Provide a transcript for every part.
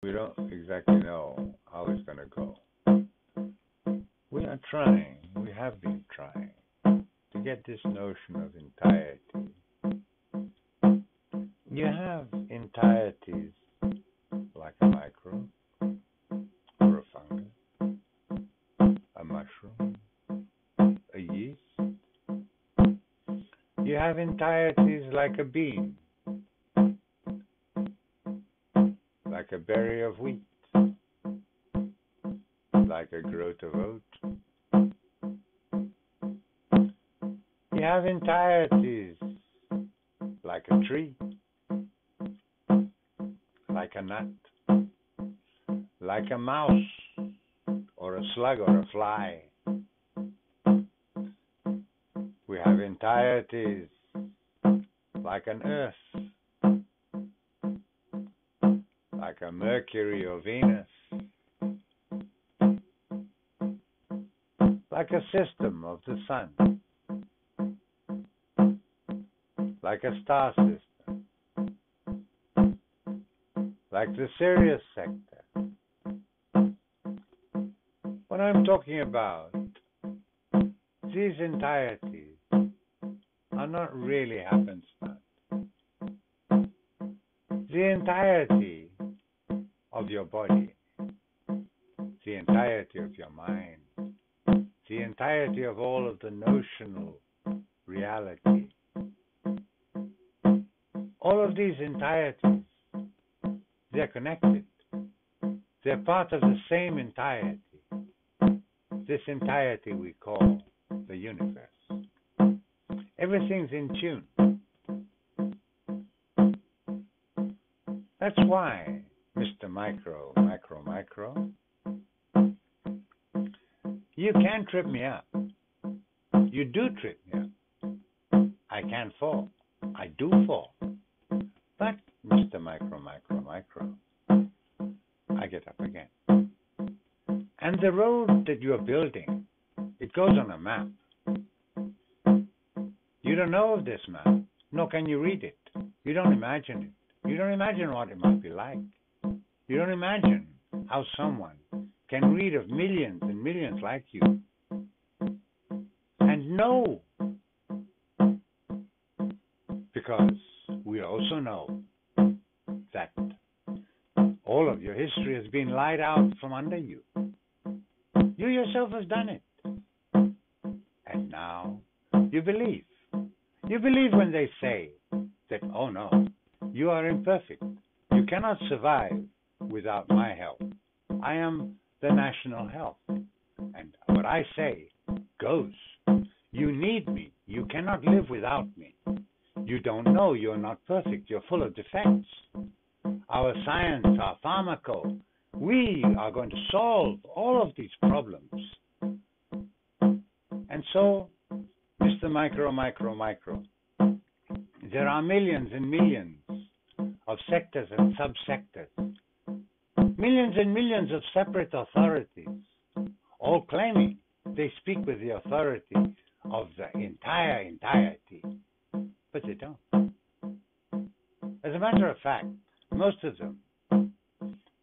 We don't exactly know how it's going to go. We are trying, we have been trying to get this notion of entirety. You have entireties like a microbe or a fungus, a mushroom, a yeast. You have entireties like a bean, like a berry of wheat, like a groat of oat. You have entireties like a tree, like a nut, like a mouse, or a slug, or a fly. We have entireties like an earth, like a Mercury or Venus, like a system of the sun, like a star system, like the Sirius sector. What I'm talking about, these entireties are not really happenstance. The entirety of your body, the entirety of your mind, the entirety of all of the notional reality, all of these entireties, they're connected. They're part of the same entirety. This entirety we call the universe. Everything's in tune. That's why, Mr. Micro, you can trip me up. You do trip me up. I can fall. I do fall. But, Mr. Micro, I get up again. And the road that you're building, it goes on a map. You don't know of this map, nor can you read it. You don't imagine it. You don't imagine what it might be like. You don't imagine how someone can read of millions and millions like you and know. Because we also know that all of your history has been lied out from under you. You yourself have done it. And now you believe. You believe when they say that, oh no, you are imperfect. You cannot survive without my help. I am the national health. And what I say goes. You need me. You cannot live without me. You don't know you're not perfect. You're full of defects. Our science, our pharmaco, we are going to solve all of these problems. And so, Mr. Micro, there are millions and millions of sectors and subsectors, millions and millions of separate authorities, all claiming they speak with the authority of the entirety, but they don't. As a matter of fact, most of them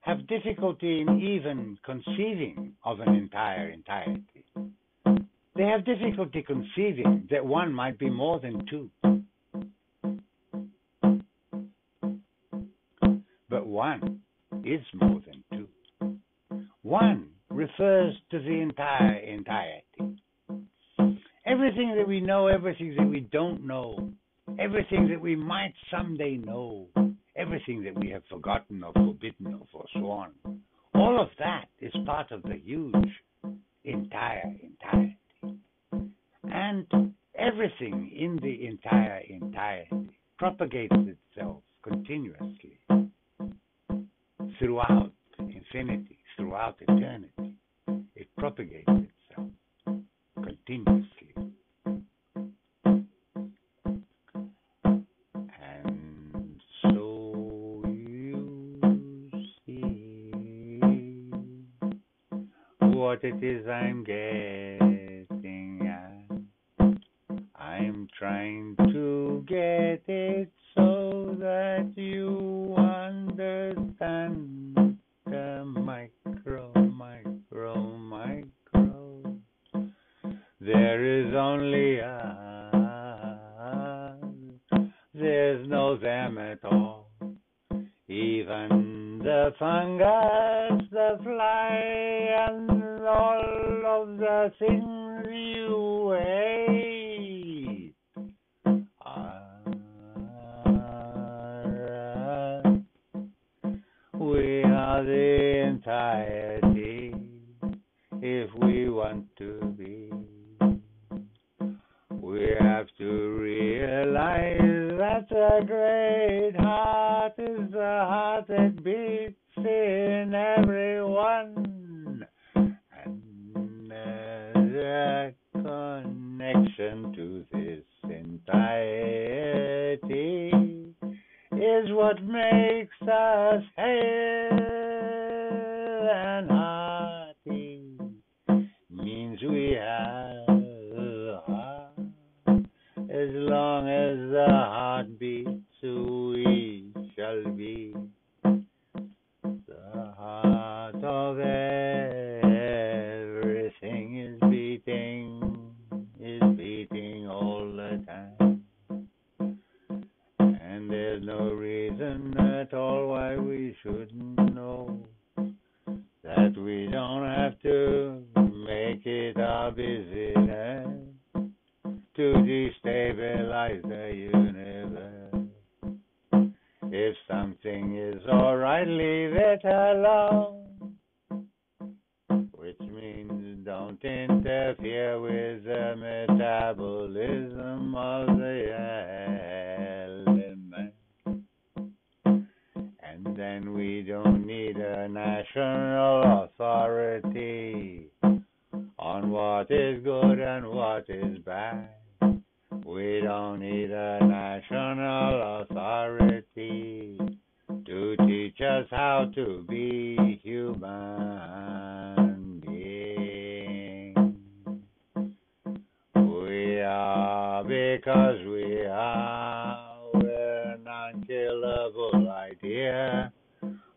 have difficulty in even conceiving of an entirety. They have difficulty conceiving that one might be more than two. But one is more than two. One refers to the entirety. Everything that we know, everything that we don't know, everything that we might someday know, everything that we have forgotten or forbidden or forsworn, all of that is part of the huge entirety. And everything in the entirety propagates itself continuously throughout infinity, throughout eternity. It propagates itself continuously. And so you see what it is I'm getting at. I'm trying to get it so that you understand the fungus, the fly, and all of the things you hate are us. We are the entirety if we want to be. We have to realize that the great heart is the heart that beats in everyone, and the connection to this entirety is what makes us hale and hearty. Means we have a heart. As long as the heart beats, we shall be. The heart of everything is beating all the time. And there's no reason at all why we shouldn't know that we don't have to make it our business to destabilize the universe. If something is alright, leave it alone, which means don't interfere with the metabolism of the element. And then we don't need a national authority on what is good and what is bad. We don't need a national authority to teach us how to be human beings. We are because we are. We're an unkillable idea,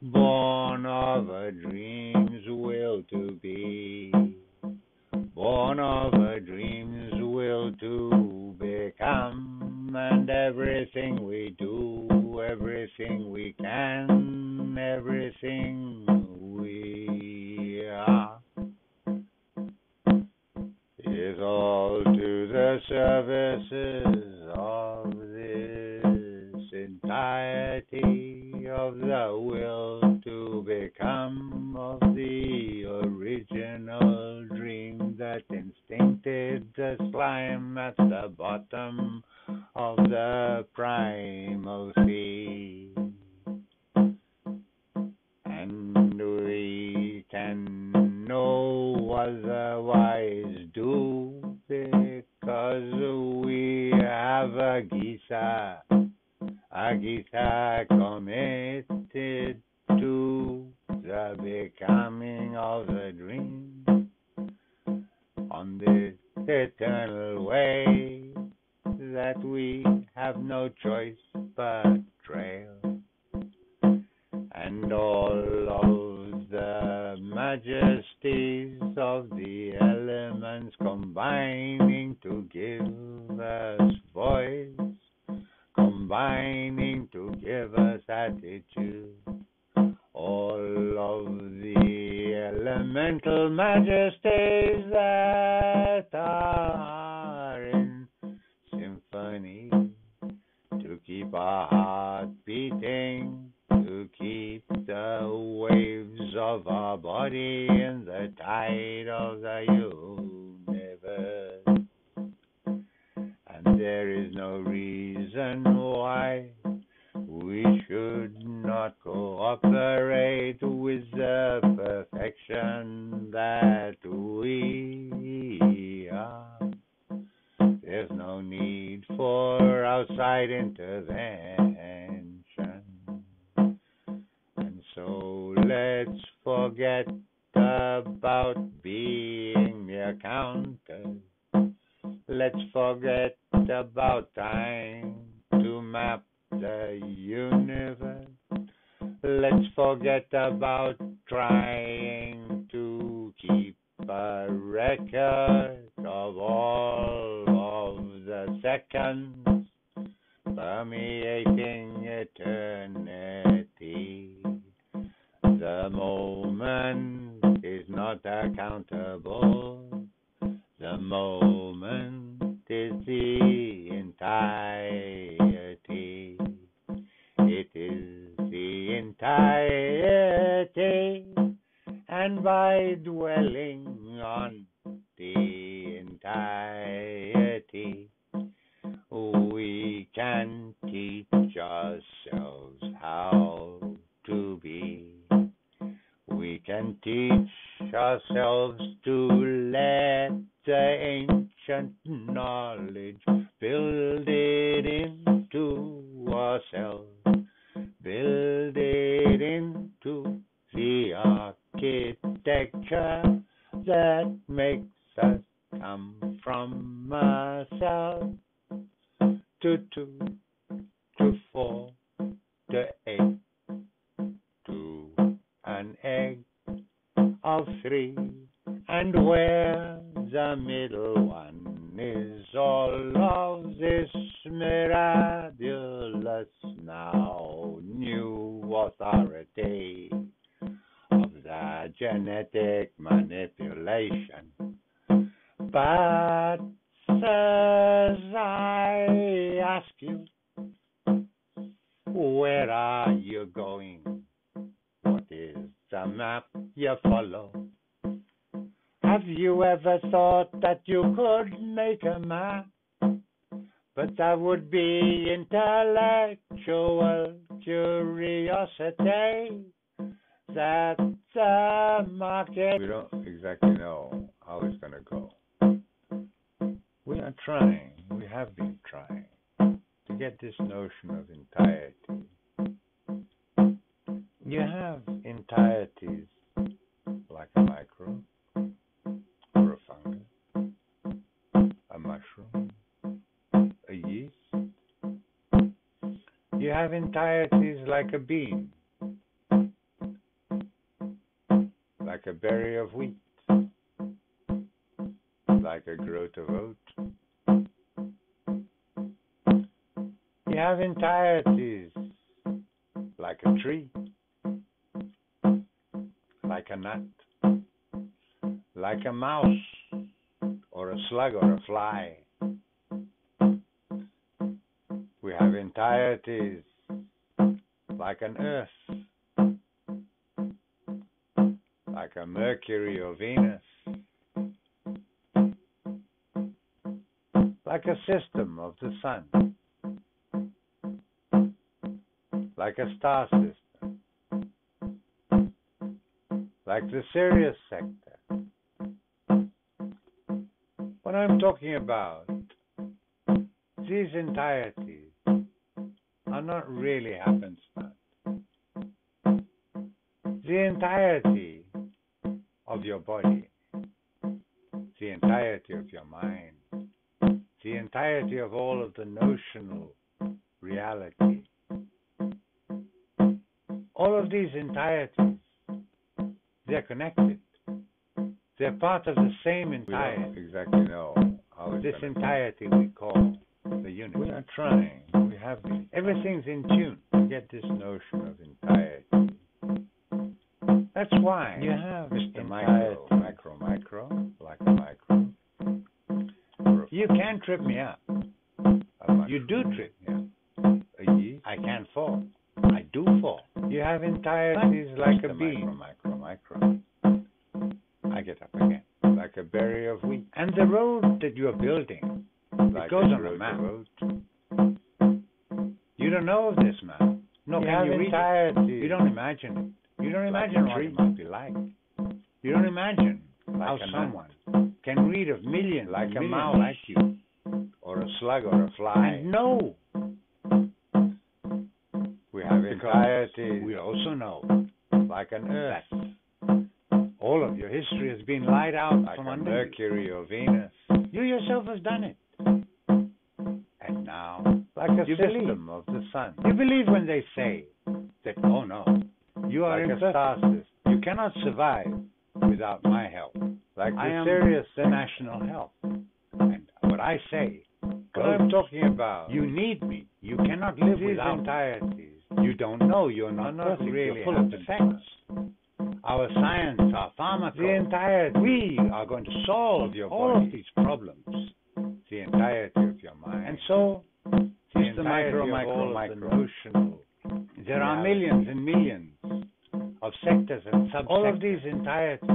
born of a dream's will to be. Born of a dream's will to become, and everything we do, everything we can, everything we are, is all to the services of this entirety of the will to become, of the original dream that instincted the slime at the bottom of the primal sea. And we can no otherwise do because we have a Gita committed to the becoming of the dream on this eternal way that we have no choice but trail. And all of the majesties of the elements combining to give us voice, combining to give us attitude. All of the elemental majesties that are in symphony to keep our heart beating, to keep the waves of our body in the tide of the universe. And there is no reason why we should not cooperate with the perfection that we are. There's no need for outside intervention. And so let's forget about being the accountant. Let's forget about time to map the universe. Let's forget about trying to keep a record of all of the seconds permeating eternity. The moment is not accountable. The moment is the entirety. It is the entirety. And by dwelling on the entirety, we can teach ourselves how to be. We can teach ourselves to let the ancient knowledge build it into ourselves, build it into the architecture that makes us come from ourselves to two, to four, to eight, to an egg of three, and where the middle one is all of this miraculous now new authority of the genetic manipulation. But as I ask you, where are you going? What is the map you follow? Have you ever thought that you could make a map? But that would be intellectual curiosity. That's a market. We don't exactly know how it's going to go. We are trying, we have been trying to get this notion of entirety. You have entireties like a microbe, or a fungus, a mushroom, a yeast. You have entireties like a bean, like a berry of wheat, like a groat of oat. You have entireties like a tree, like a nut, like a mouse, or a slug, or a fly. We have entireties like an earth, like a Mercury or Venus, like a system of the sun, like a star system, like the Sirius sector. What I'm talking about, these entireties are not really happenstance. The entirety of your body, the entirety of your mind, the entirety of all of the notional reality, all of these entireties, they're connected. They're part of the same entirety. We don't exactly know how this entirety we call the unity. We are trying. We have been. Everything's in tune to get this notion of entirety. That's why you have Mr. Micro, like a micro. You can trip me up. You do trip me up. I can't fall. I do fall. You have entireties like a bean. Micro. I get up again. Like a berry of wheat. And the road that you're building, it goes on a map. You don't know of this map. No, can you read it? You don't imagine it. You don't imagine what it might be like. You don't imagine how someone can read of millions, like a mouse, like you, or a slug, or a fly. And know. We have entirety. We also know, like an earth, all of your history has been lied out like from under Mercury or Venus. You yourself have done it. And now, like a system of the sun. You believe when they say that, oh no, you are like a star system. You cannot survive without my help. Like I am serious national help. And what I say, what I'm talking about, you need me. You cannot live without entireties. You don't know. You're not perfect. really You're full of defects. Our science, our pharmaco, The entirety. we are going to solve all of these problems. The entirety of your mind. And so, the Mr. micro, there are millions and millions of sectors and subsectors. all of these entireties.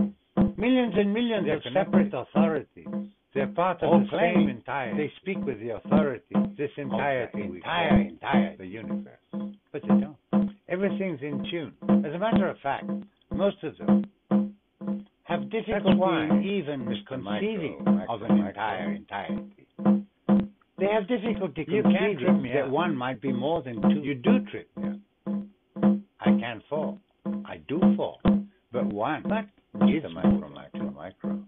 Millions and millions of separate authorities. They're part of All the claim same entirety. They speak with the authority. This entirety, of we the call entire the universe. But they don't. Everything's in tune. As a matter of fact, most of them have difficulty even conceiving of an entire entirety. They have difficulty You can't trip conceiving me that up. one might be more than two. You do trip me up. I can fall. I do fall. But one is the micro.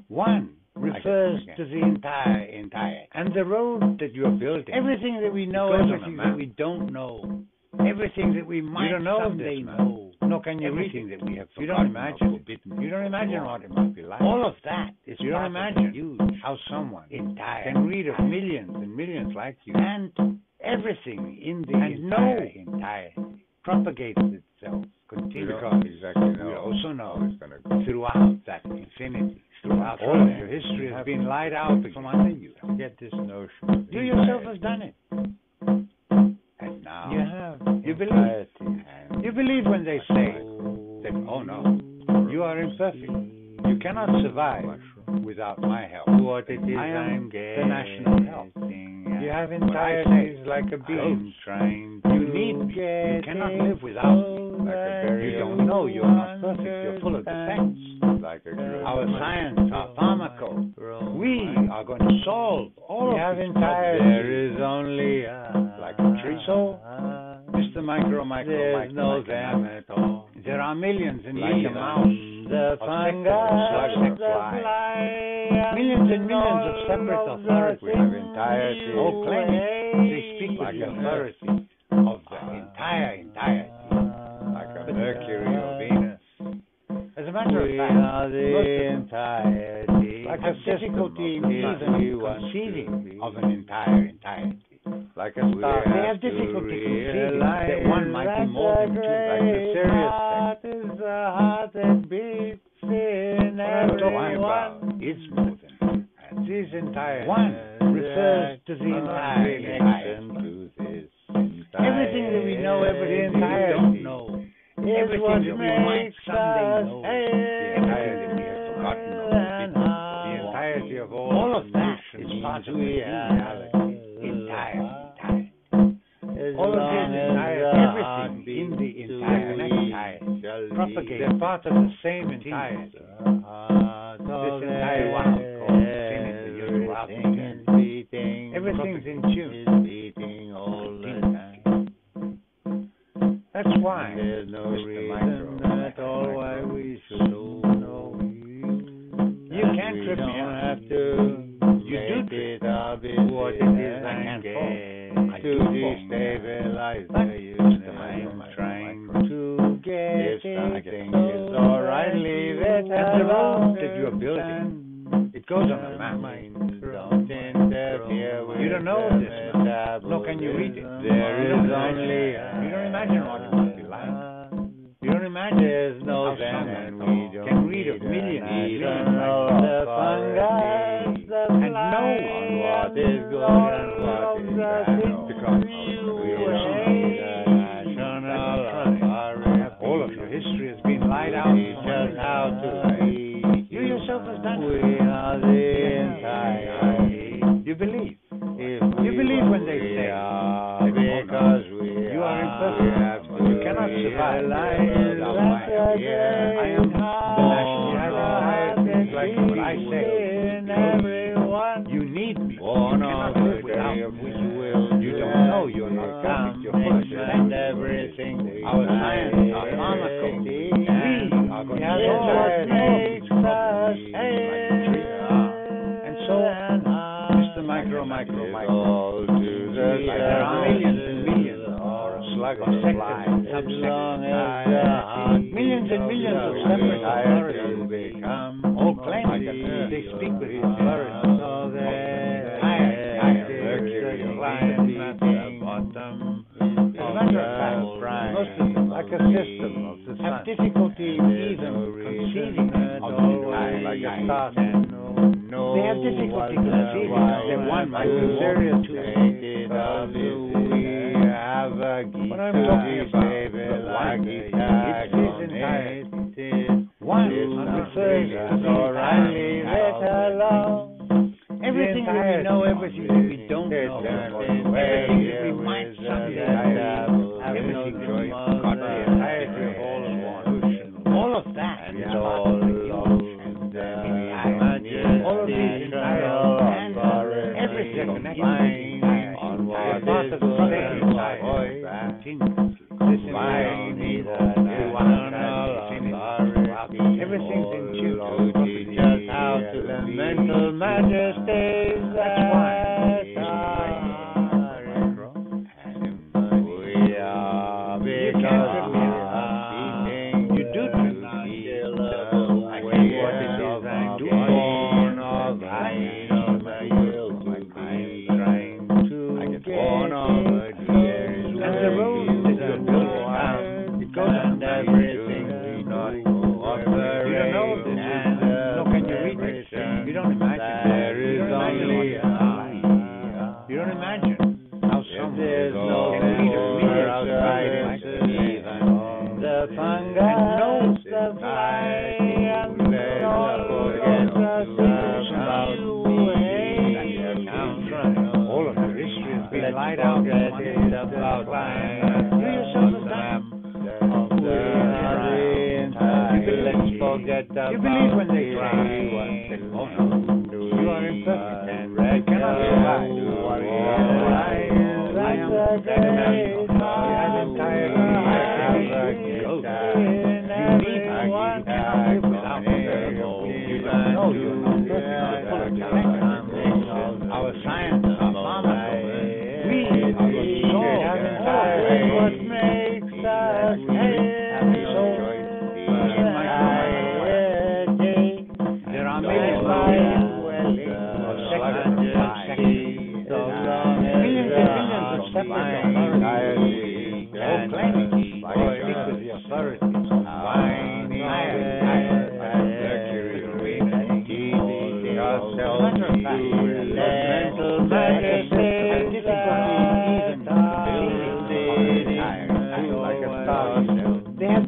One refers again. to the entire entirety. And the road that you're building. Everything that we know, Goes on a everything map. that we don't know, everything that we might don't know someday this, man. know, No, can you read everything it? that we have You forgotten don't or imagine. forbidden. You don't imagine what it must be like. All of that is You don't part of imagine the huge how someone entire can read of millions and millions like you. and everything in the And entire know. entirety propagates itself continuously. exactly We also know it's going to go. throughout that infinity, throughout All all of of your history has have been to lied out from under you. Get this notion. You yourself have done it. And now You have. You believe. entirety and you believe when they say that, oh no, you are imperfect. You cannot survive without my help. what it is I am I'm the national help. getting. You have What I entireties say, like a beam trying to You need me. You cannot live without me. Like a very You don't know. You're not perfect. You're full of defects. like a great Our science, our pharmaco, we are going to solve all You of have these entireties. problems. There is only like a tree. So, Mr. Micro, there's no them at all. There are millions and Like millions a mouse, the of fungus, sectors, the fly. millions and millions of separate authorities. We have entirety. All claim they speak Like with the a authority of the entire entirety. Like a But Mercury or Venus. As a matter of We fact, are the most of them entirety. like have difficulty in even conceiving of an entire entirety. Like a star. They have difficulty conceiving that one might be more than two, like the serious heart is the heart that beats in What I'm talking everyone. about is more than two. And these entire One refers to the entire entirety. Everything that we know, everything that we don't know, everything that we might someday know, the entirety that we have forgotten or forbidden, the entirety of all of that is nations part of we the have. entire. All of this entire everything in the entire entirety propagates. They're part of the same entirety. This entire one is called infinity. Everything's in tune. Beating all the time. That's why There's no Mr. reason Micro, at all why we should know You can't we trip me don't up. have to. You do trip. What it is I I can't get fall. I to do fall. destabilize But the universe. I'm trying trying to get If something is alright, leave it And the alone. road that you're building, it goes on a map. Don't interfere with You don't know the this, metabolism. Nor can you read it. There You is don't only imagine. You don't imagine what it must be like. You don't imagine There's no how them someone and we don't can read of need millions and even millions know of the fungus, the and fly, know on what is good and what is bad. Because we are need a national authority. all of your history has been lied out. Teach us how to be. You yourself have done it. We are the entirety. You believe. If You believe when they we say are, that, because you are imperfect. we have to You cannot survive realize without that my help. the I am the national entirety, like what I say. in everyone. You need me. You Born cannot on live the without day of me. which will You don't know. You're not perfect. You're full of and defects. everything. Our science, our pharmaco, we are going to solve all these problems like a tree. And so, Mr. Micro, All to the there are millions and millions or a slug of of sectors fly. and As subsectors. long as the heart Millions and millions of beats separate tired to authorities become all claim like a they speak with the authority. So there Mercury is or a Venus climb at the bottom As a matter of fact, like a system of the sun. have difficulty even conceiving of the entire like a universe. star. They have difficulty conceiving that one might be serious to What I'm talking about, it's his entirety. One refers to the entirety. everything that we know, everything that we don't know, everything that we might someday have, everything that we've got, the entirety of all of one. All of that is part of the ocean. All of these entire and everything connected is part of the same entire continuously. This entire everything's in tune. Just out to the mental majesties. That's why we are because you do You believe when they say, oh no, you are imperfect and you cannot survive. I am our science, our mama, we what makes us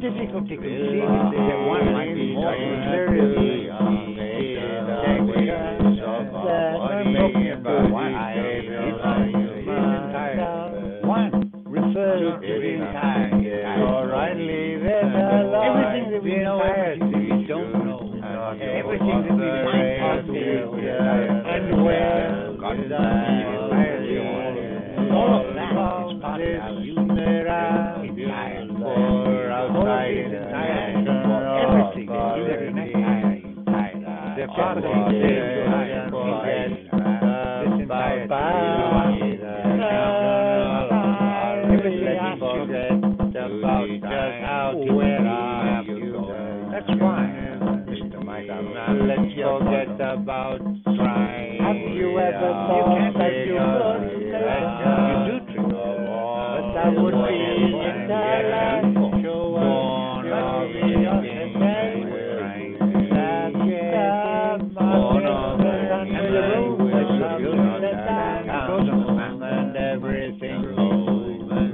difficulty conceiving that one might be more serious. One refers to the entire. Everything that we know, everything that we don't know, everything that we might possibly and where all of that is part of our entire. Everything they're part of the That's why, Mr. Mike, let's forget about trying. Have you ever thought that you could? You do drink, but that would be intellectual. And everything.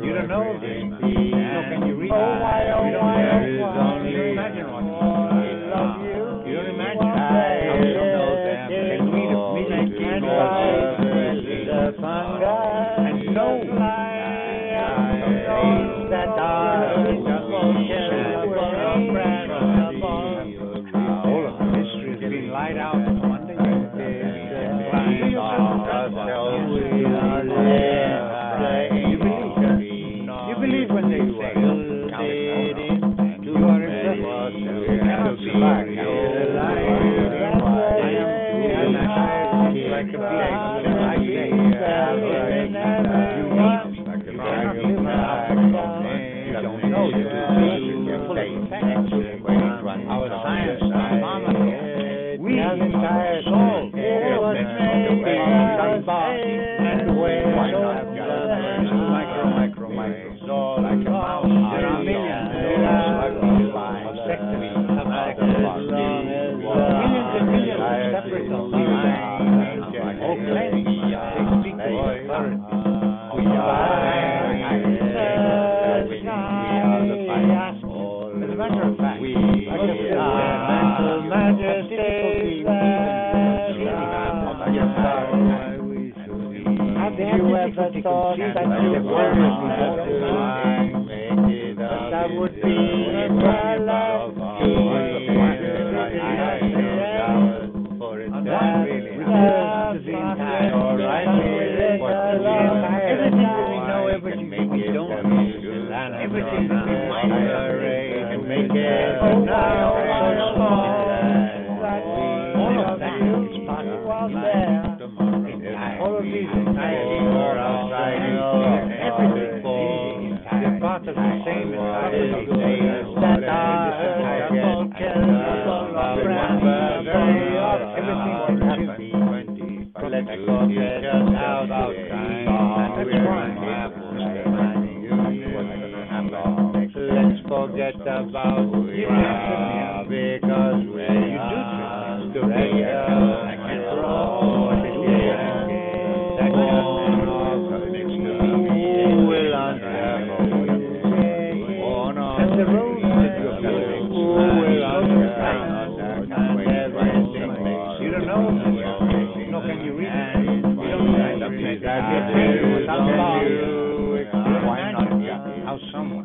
You don't know this. So can you read our science, our mama, we have entire soul. And where micro, like a mouse. There are millions. Millions and millions of separate all claiming they speak the authority. We as a matter of fact, have you ever thought that you were that would be my life? Everything that we know, everything that we don't understand, everything that we might and make it now so small. All of that is part of all of these entities are outside everything. They're part of the same entity that everything can happen. But let's forget about time. That's fine. Let's forget about because you do and the road that you're building, you don't know, nor can you read it. You don't know why not how someone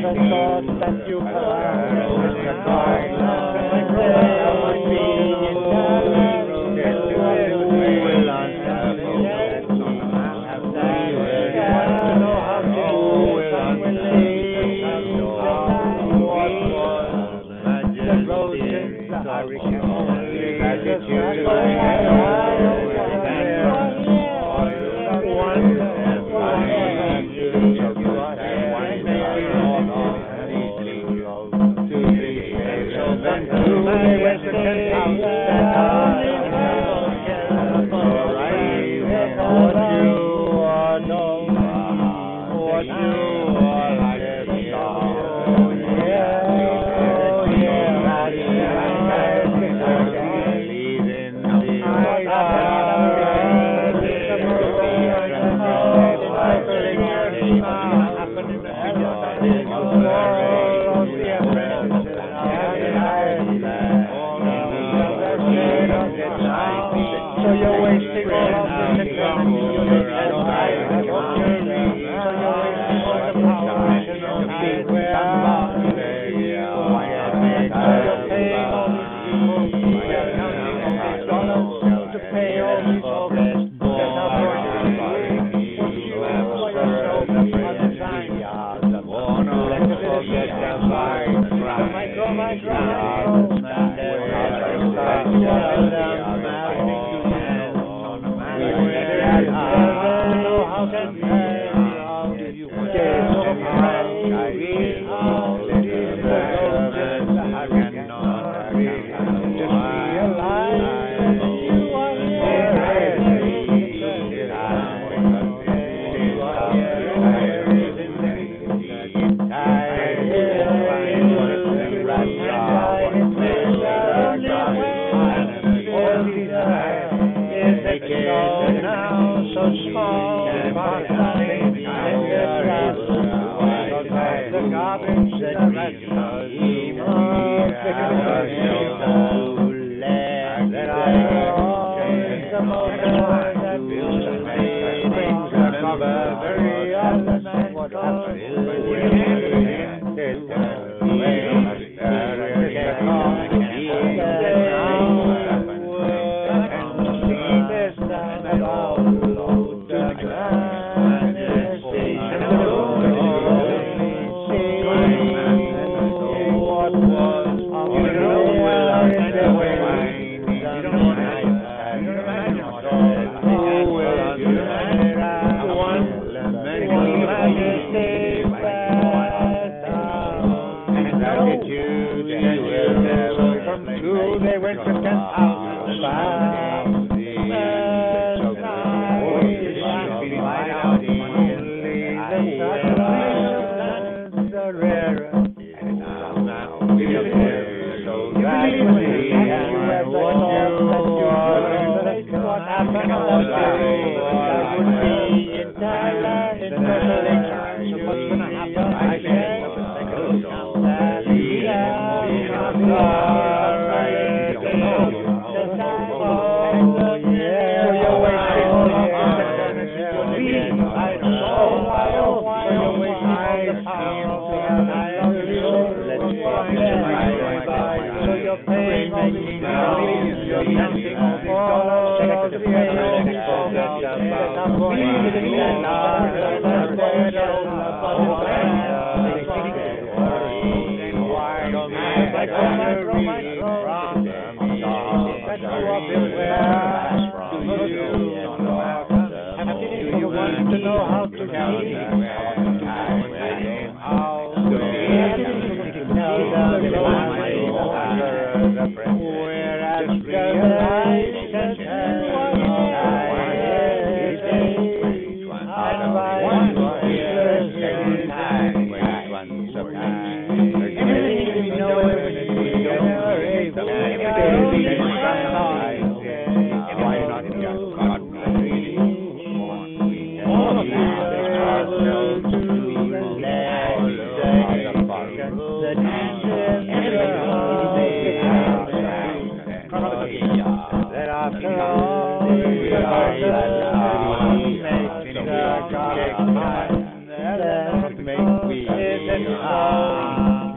never thought that you could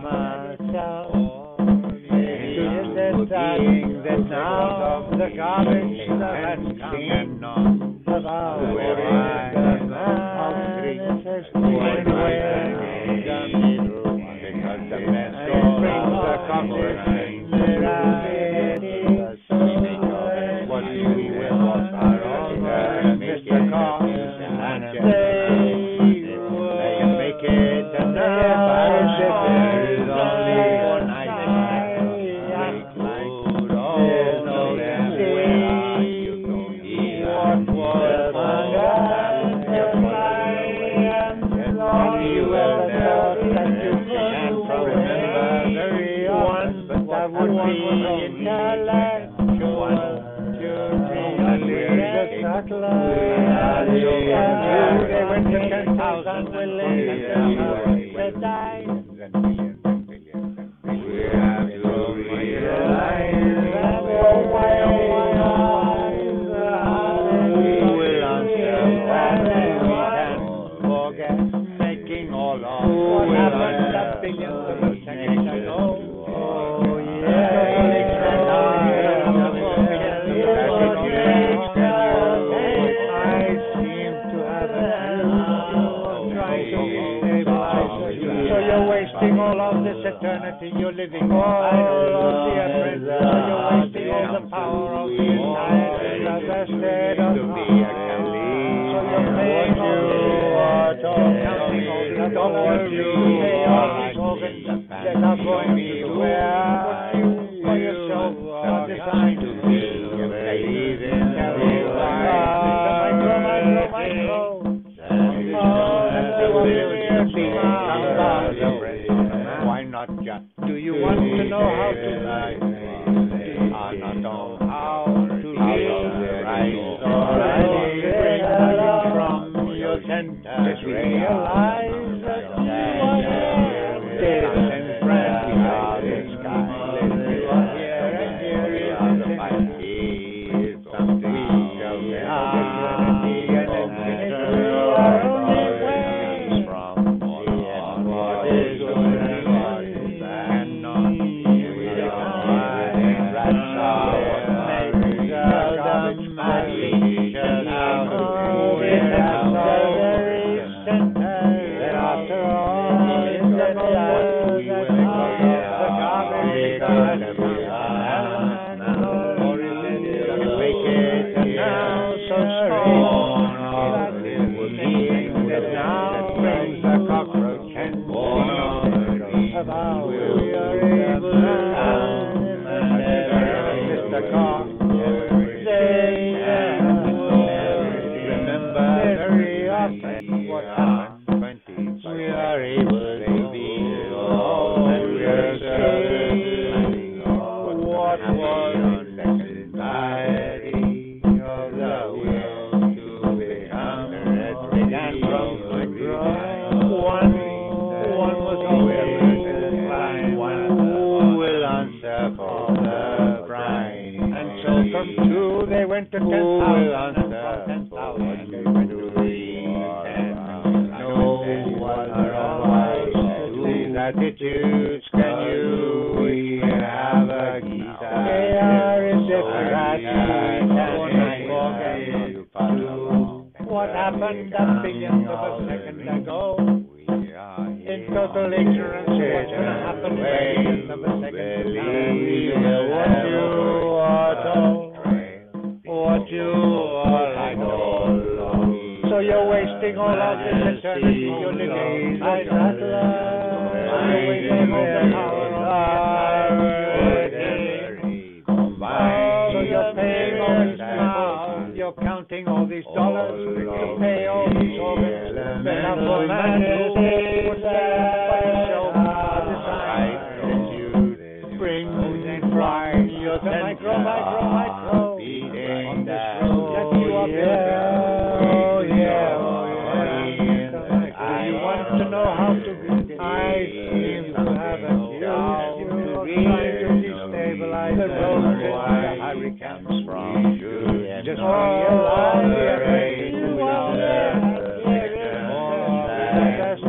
myself. Is it being that now the garbage that cannot about where the manifestation where the middle because the mess brings the cockroach what we will walk our own Mr. Cox and they can make it and never ship it only one night they went to 10,000 willing to die. We have to realize that will answer and we can forget making all of what happened a billion seconds ago. Oh yeah. All of this eternity you're living all dear friends, so you're wasting all the power of the entire state of to be a Cali. So you're paying all counting all the dollars you pay all these organs that are going to where for yourself designed to be a baby in why not just? Do you want to know how to live? Not know how to live right from your center. Realize that you are dead and friends are the sky. Here and here is the fight. Something shall be eternity and infinity are only ways from what is attitudes can you have a guitar? They are indifferent. What happened a billion of a second ago? In total ignorance, what's going to happen billions of a second ago? What you are like all. So you're wasting all of this eternity you're living. I love. You're wasting all the power of so you're paying all this now. You're counting all these dollars to pay all these organs. Enough for man to say what's bring pride. You're the micro. On this road, let you up you want to know how to be? I seem to have a job trying to destabilize the road where the hurricanes from. Just realize you are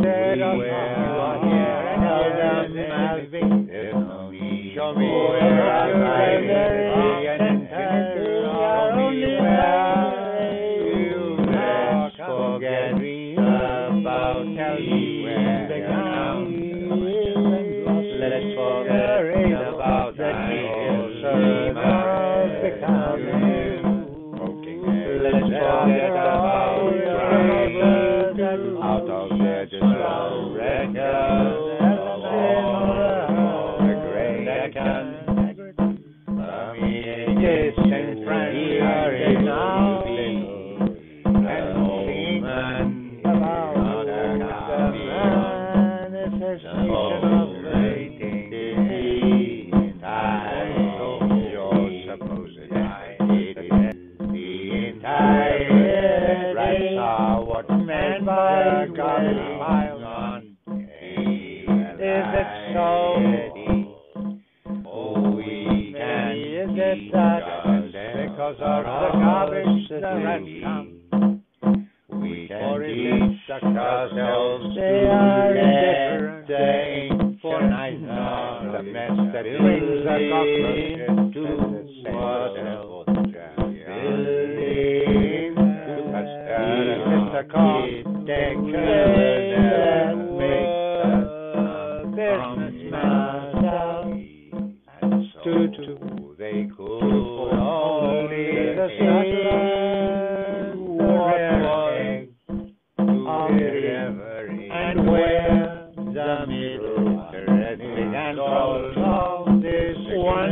there. You are here. Show me where I find eternity and infinity. Show me where you let's forget about where they come. Let's forget about the dreams of becoming. Let's forget about trying out of their surrender. The great distant frontier is now and human about the manifestation of waiting time. Your supposed the entire rights are what man by God is piled on. Is it so? Oh, we can is it that because of the garbage that has come, we can teach ourselves they are indifferent. They ain't for neither the mess that brings the cockroaches to ourselves. Building Mr. Carpenter that makes the businessman and so they could only see what was and where the middle thread began. So this one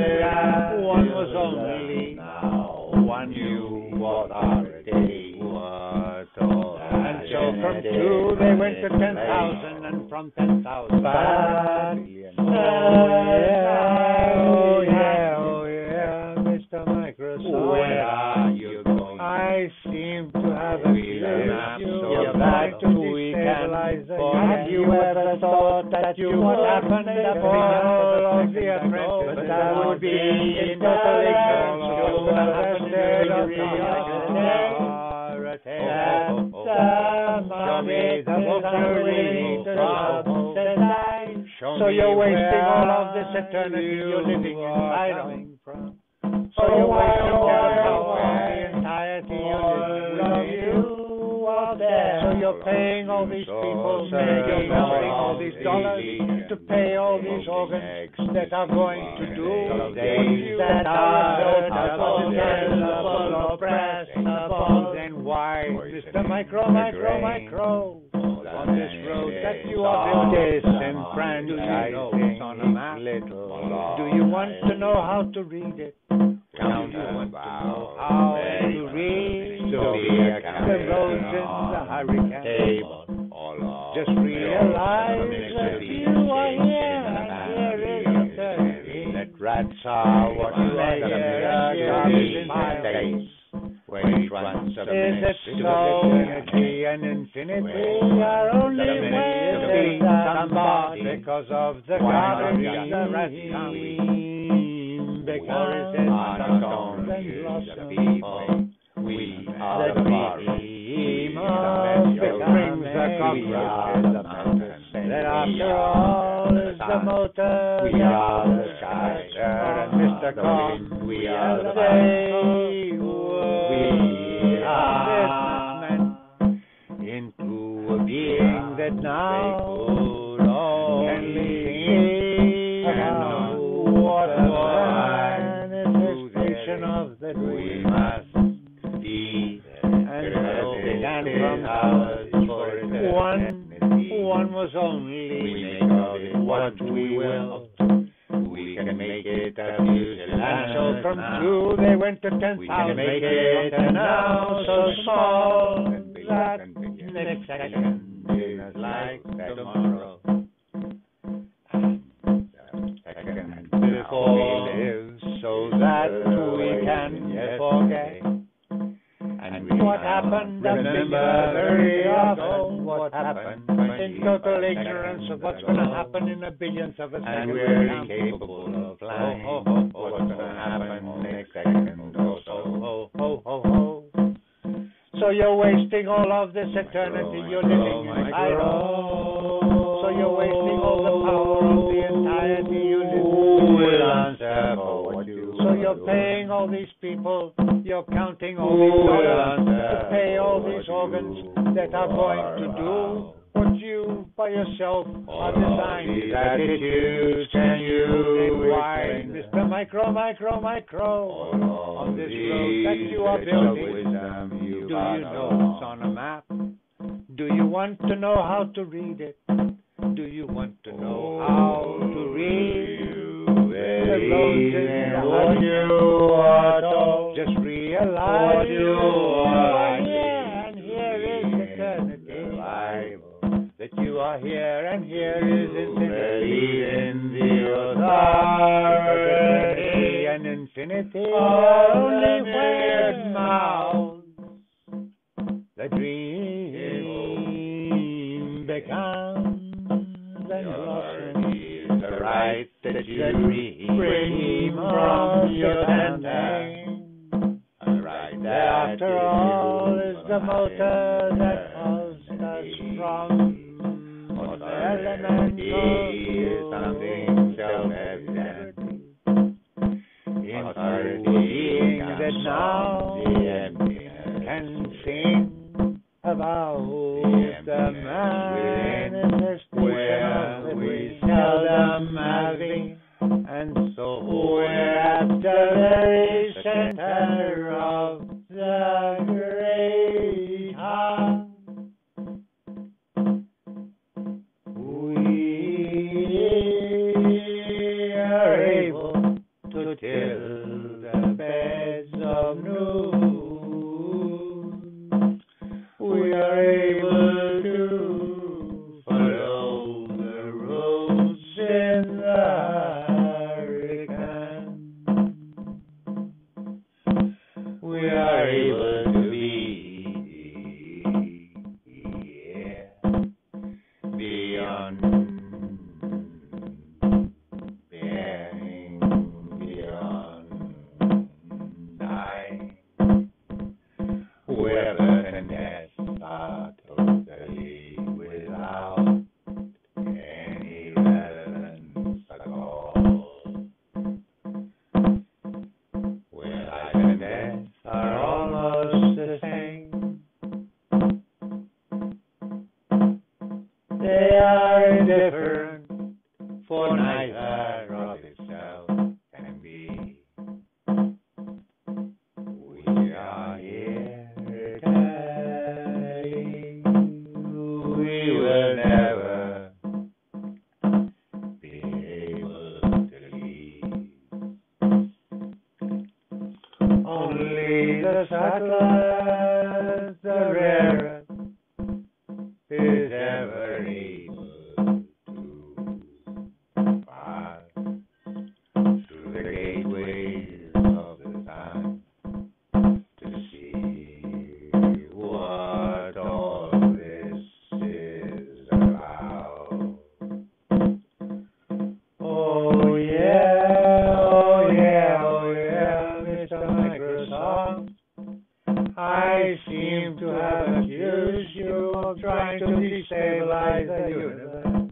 was only now one knew what our day was. And so from 2 they went to 10,000, and from 10,000 5 million. Oh yeah, Mr. Microsoft. Where are you going? I seem to have a feeling you're back to destabilize. Have you ever thought that you would happen in the fall of the apprentice? But that would be in total ignorance of what happened there. So you're wasting all of this eternity you're living in. I don't. So you're wasting all of the entirety you're living in. So you're paying all these people, you're paying all these dollars to pay all these organs that are going to do things that are untenable or pressable. Then why, Mr. Micro, on this road that you are disenfranchising on a map, do you want to know how to read it? Do you want to know how to read the roads in the hurricane? Just realize that you are here. That rats are what you in my face. When it runs a minute, eternity and infinity are only ways somebody because of the garbage the rats come. Because it's unknown and people. We are the behemoth that brings the cockroaches. That after all is the motor. We are the sky, and Mr. Com. We are the day. We are businessmen into a being that now can see what a manifestation of the dream must be, and so began from ours for one was only we make of it what we will. We can make it a music, and so from 2 they went to 10,000. We can make it now so small that next second is like tomorrow. Second before we live, so that we can forget. And what happened, remember very often what happened, in total ignorance of what's going to happen in the billions of a second. And we're incapable of flying. What's going to happen next second or so. So you're wasting all of this eternity you're living in. So you're wasting all the power of the entirety you live in. You're paying all these people, you're counting all these dollars to pay all these organs that are going to do what you by yourself are designed. These attitudes, can you why, Mr. Micro, on this road that you are building, do you know it's on a map? Do you want to know how to read it? Do you want to know how to read the roads in what you are told? Just realize what you are here, and here is eternity. That you are here, and here is infinity. In the authority and infinity are only weird mouths. The dream becomes and blossoms. The right that you bring from your standing. right After all is the motor that caused us from the elemental something self-evident. authority being that now can sing about the manifestation of we seldom having, and so we're at the very center of the great heart. We are able to till the beds of noon. We are able to follow the roads in the hurricane. We are able to be beyond, bearing beyond time, where birth and death are totally without any relevance at all, where life and death are almost the same. They are indifferent, for neither of itself can be. We are here eternally. We will never be able to leave. Only the subtlest, the rarest, is ever able to pass through the gateways of the time to see what all this is about. Oh yeah, Mr. Microsoft. I seem to have accused you of trying to destabilize the universe.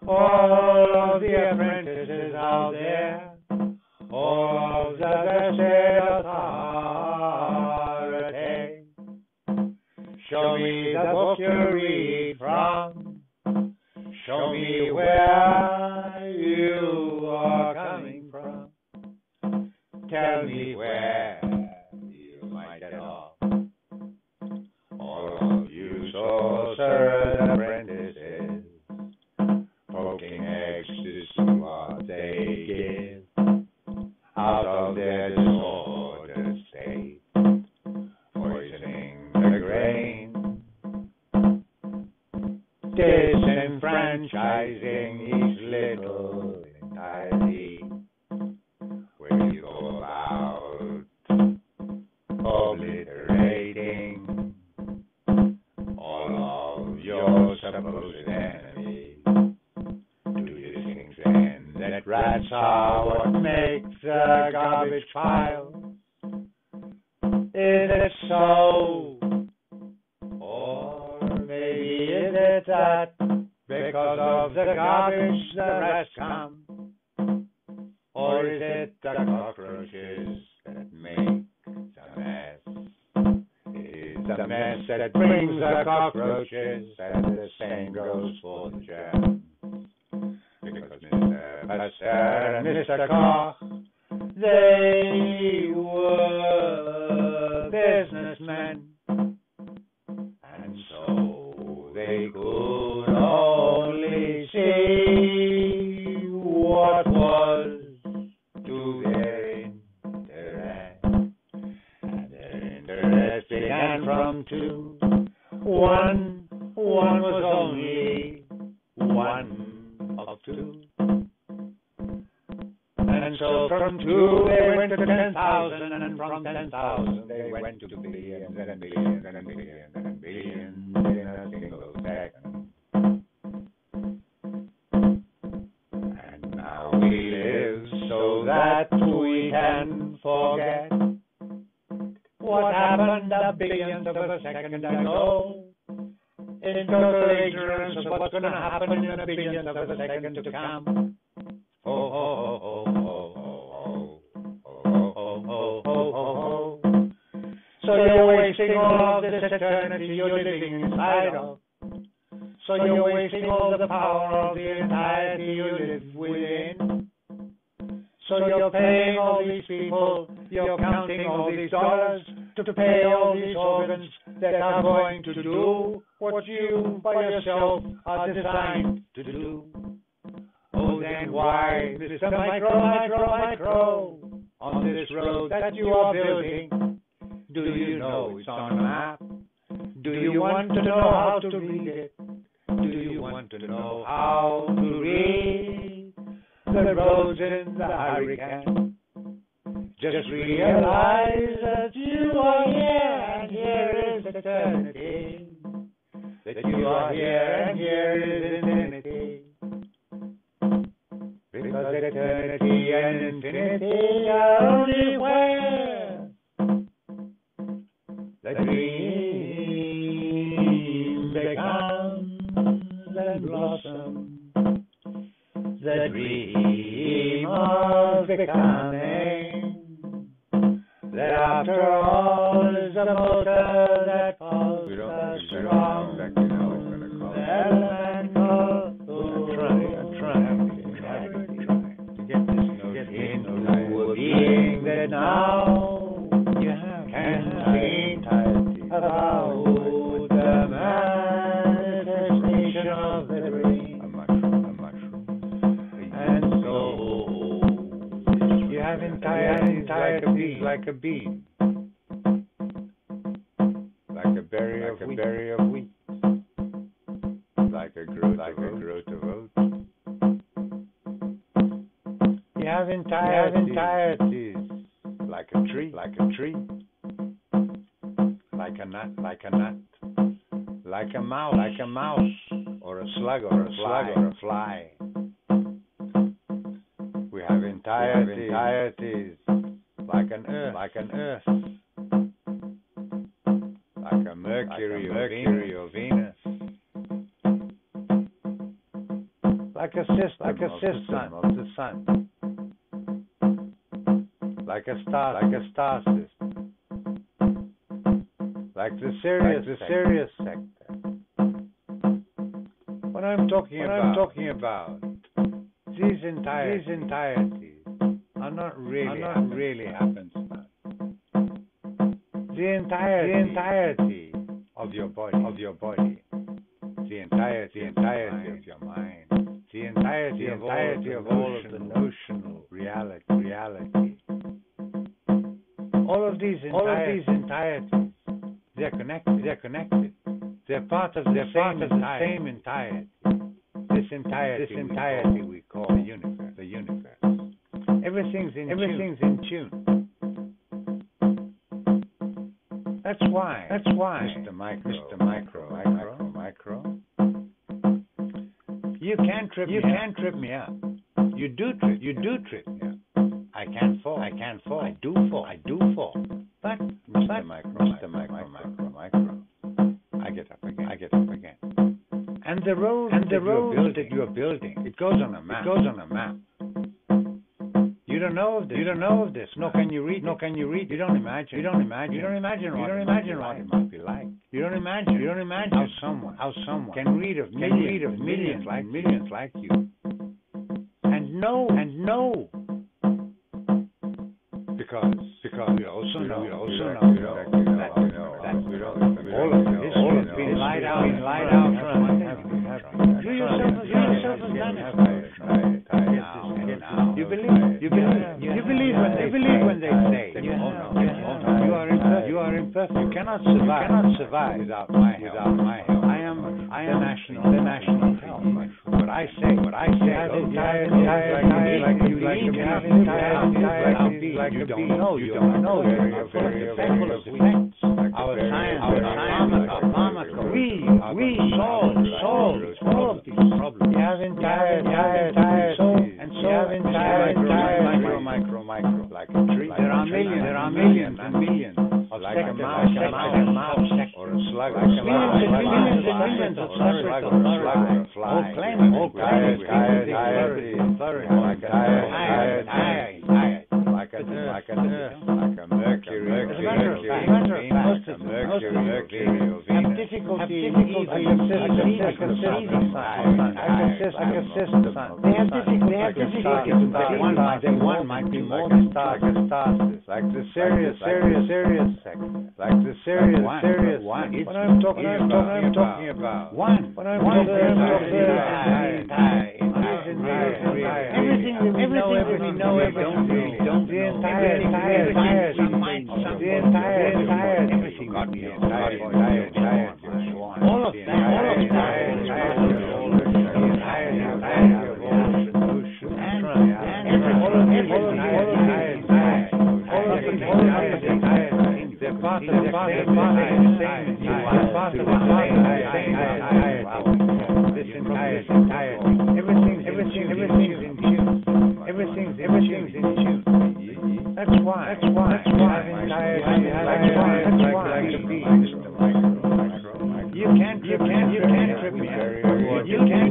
All of the apprentices out there, all of the vested authority, show me the book you read from. Show me where you are coming from. Tell me where you might get off. All of you sorcerers and apprentices, poking eggs to see what they give out of their disordered state, poisoning the grain, disenfranchising each little entirety. When you go about obliterating all of your supposed enemies, do you think then that rats are what makes the garbage pile? Is it so? Or maybe is it that because of the garbage the rats come? Or is it the cockroaches that make the mess? Is the mess that brings the cockroaches, and the same goes for the jam? Because Mr. Buster and Mr. Koch, they were businessmen, and so they could only see what was to their interest. And their interest began from two. One was only one of two. And so from two they went to 10,000, and from 10,000 they went to billions and billions and billions and billions in a single second. And now we live so that we can forget what happened a billionth of a second ago, in total ignorance of what's going to happen in a billionth of a second to come. Oh, oh, oh, oh, oh, oh, oh, oh, oh, oh. So you're wasting all of this eternity you're living inside of. So you're wasting all the power of the entirety you live within. So you're paying all these people, you're counting all these dollars to pay all these organs that are going to do what you by yourself are designed to do. Oh, then why, Mr. Micro, on this road that you are building, do you know it's on a map? Do you want to know how to read it? Do you want to know how to read the roads in the hurricane? Just realize that you are here, and here is eternity. That you are here, and here is infinity. Because eternity and infinity are only where the dream becomes and blossoms. The dream of becoming, that after all is the motor that falls strong. That man called I'm trying to get this note into a being that now can think about the manifestation of the dream. A mushroom. And so you have entire being, like a bean, like a berry of wheat, like a growth of oats. You have entireties, like a tree, like a nut, like a mouse, or a slug, or a fly. We have entireties, like an earth, like a Mercury or Venus, like a system of the sun. Like a star system, like the Sirius sector. What I'm talking about, these entireties are not really happenstance. The entirety of your body, the entirety of your mind, the entirety of all of the notional reality. All of these entireties, they're connected. They're part of the same entirety. This entirety we call the universe. Everything's in tune. That's why, Mr. Micro. You can't trip me up. You do trip me up. I can't fall. I do fall. But Mr. Micro. I get up again. And the road that you're building, it goes on a map. You don't know of this. You don't know of this. Nor can you read. Nor can you read. You don't imagine. You don't imagine. You don't imagine. You don't imagine what it must be like. You don't imagine. You don't imagine how someone can read of millions like you, and know because we also know that all of this has been lied out. You yourself have done it. You believe when they say you are imperfect. You cannot survive without my help. I am the national help. What I say, you don't know. You're full of defects. Our science, our pharmaca, we solve all of these problems. You have entire micro, like a tree. There are millions and millions of like a mouse or a slug, millions of slugs, all claiming, like a mercury, have difficulty in one might be more than starters, like the serious sex, like the serious one. What I'm talking about. Everything we know, don't the entire everything got the entire all of that, everything's in tune. That's why. You can't trip me. You can't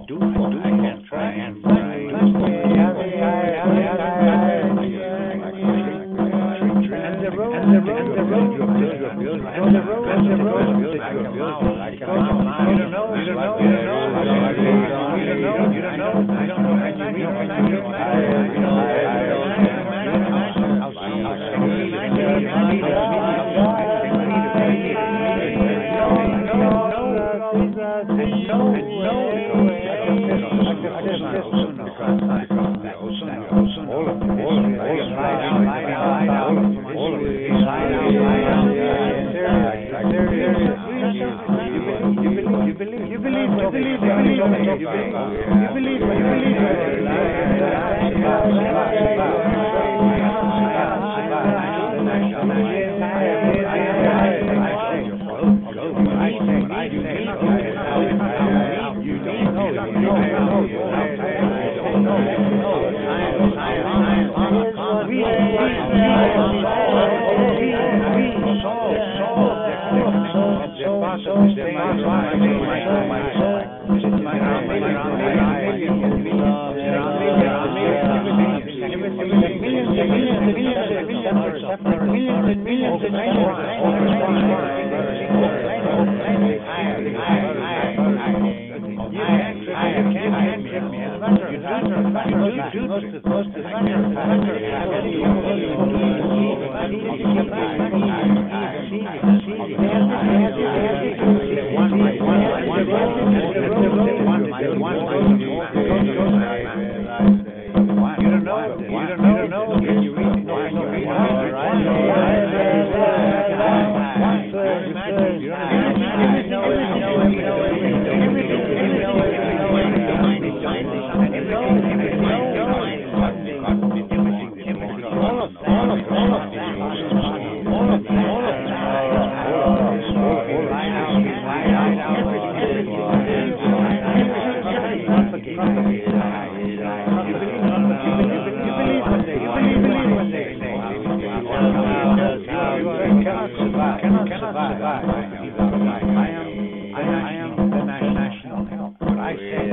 do. I can try and the road. I am the national help. What I say,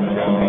Amen.